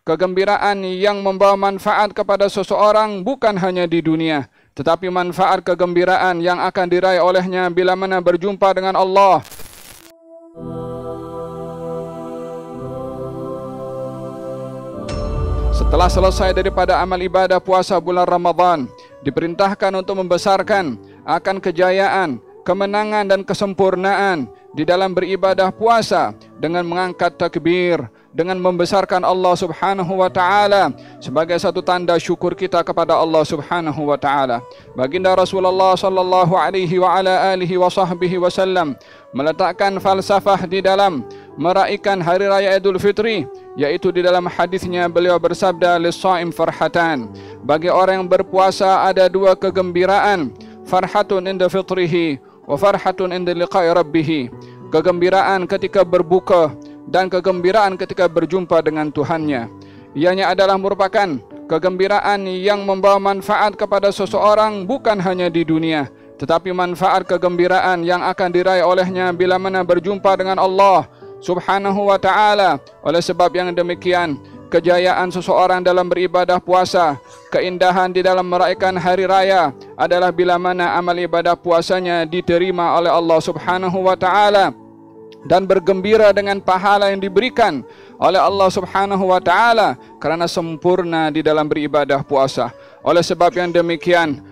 kegembiraan yang membawa manfaat kepada seseorang bukan hanya di dunia, tetapi manfaat kegembiraan yang akan diraih olehnya bila mana berjumpa dengan Allah. Setelah selesai daripada amal ibadah puasa bulan Ramadan, diperintahkan untuk membesarkan akan kejayaan, kemenangan dan kesempurnaan di dalam beribadah puasa dengan mengangkat takbir, dengan membesarkan Allah Subhanahu wa taala sebagai satu tanda syukur kita kepada Allah Subhanahu wa taala. Baginda Rasulullah sallallahu alaihi wa ala alihi wa sahbihi wasallam meletakkan falsafah di dalam meraihkan hari raya Idul Fitri, yaitu di dalam hadisnya beliau bersabda, lis-shaim farhatan, bagi orang yang berpuasa ada dua kegembiraan, farhatun inda fitrihi wa farhatun inda liqa'i rabbih, kegembiraan ketika berbuka dan kegembiraan ketika berjumpa dengan Tuhannya. Ianya adalah merupakan kegembiraan yang membawa manfaat kepada seseorang bukan hanya di dunia, tetapi manfaat kegembiraan yang akan diraih olehnya bila mana berjumpa dengan Allah Subhanahu wa ta'ala. Oleh sebab yang demikian, kejayaan seseorang dalam beribadah puasa, keindahan di dalam meraihkan hari raya adalah bila mana amal ibadah puasanya diterima oleh Allah Subhanahu wa ta'ala dan bergembira dengan pahala yang diberikan oleh Allah Subhanahu wa ta'ala kerana sempurna di dalam beribadah puasa. Oleh sebab yang demikian,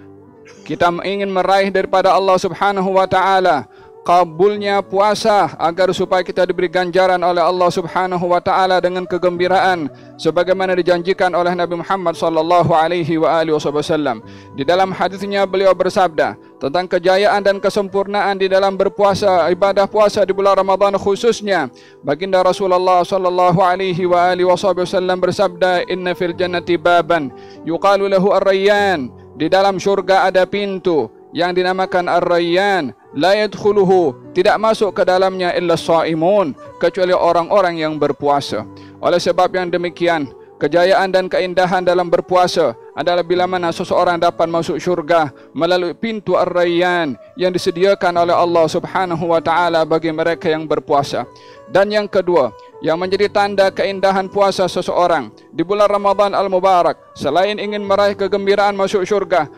kita ingin meraih daripada Allah Subhanahu wa ta'ala kabulnya puasa agar supaya kita diberi ganjaran oleh Allah Subhanahu wa taala dengan kegembiraan sebagaimana dijanjikan oleh Nabi Muhammad sallallahu alaihi wa alihi wasallam. Di dalam hadisnya beliau bersabda tentang kejayaan dan kesempurnaan di dalam berpuasa, ibadah puasa di bulan Ramadan khususnya. Baginda Rasulullah sallallahu alaihi wa alihi wasallam bersabda, "Inna fil jannati baban yuqalu lahu ar-rayyan." Di dalam syurga ada pintu yang dinamakan Ar-Rayyan, la yadkhuluhu, tidak masuk ke dalamnya illa shaimun, kecuali orang-orang yang berpuasa. Oleh sebab yang demikian, kejayaan dan keindahan dalam berpuasa adalah bila mana seseorang dapat masuk syurga melalui pintu Ar-Rayyan yang disediakan oleh Allah Subhanahu wa taala bagi mereka yang berpuasa. Dan yang kedua, yang menjadi tanda keindahan puasa seseorang di bulan Ramadan Al-Mubarak, selain ingin meraih kegembiraan masuk syurga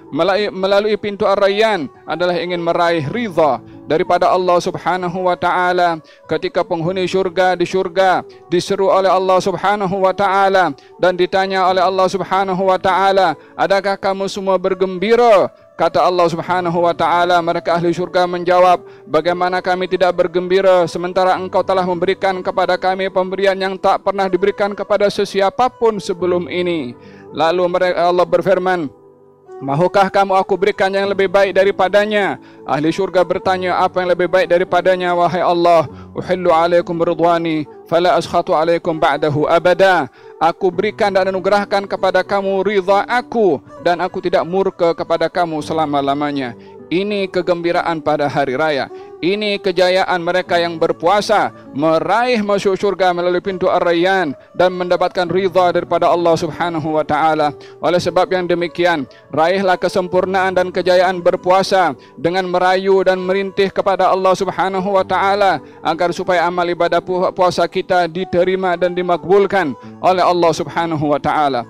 melalui pintu Ar-Rayyan, adalah ingin meraih ridha daripada Allah Subhanahu wa taala ketika penghuni syurga di syurga diseru oleh Allah Subhanahu wa taala dan ditanya oleh Allah Subhanahu wa taala, adakah kamu semua bergembira? Kata Allah Subhanahu wa taala, mereka ahli syurga menjawab, bagaimana kami tidak bergembira sementara engkau telah memberikan kepada kami pemberian yang tak pernah diberikan kepada sesiapapun sebelum ini. Lalu Allah berfirman, mahukah kamu aku berikan yang lebih baik daripadanya? Ahli syurga bertanya, apa yang lebih baik daripadanya wahai Allah? Uhillu alaikum ridwani fala askhatu alaikum ba'dahu abada. Aku berikan dan anugerahkan kepada kamu ridha aku dan aku tidak murka kepada kamu selama-lamanya. Ini kegembiraan pada hari raya. Ini kejayaan mereka yang berpuasa meraih masuk syurga melalui pintu Ar-Rayyan dan mendapatkan ridha daripada Allah Subhanahu wa taala. Oleh sebab yang demikian, raihlah kesempurnaan dan kejayaan berpuasa dengan merayu dan merintih kepada Allah Subhanahu wa taala agar supaya amal ibadah puasa kita diterima dan dimakbulkan oleh Allah Subhanahu wa taala.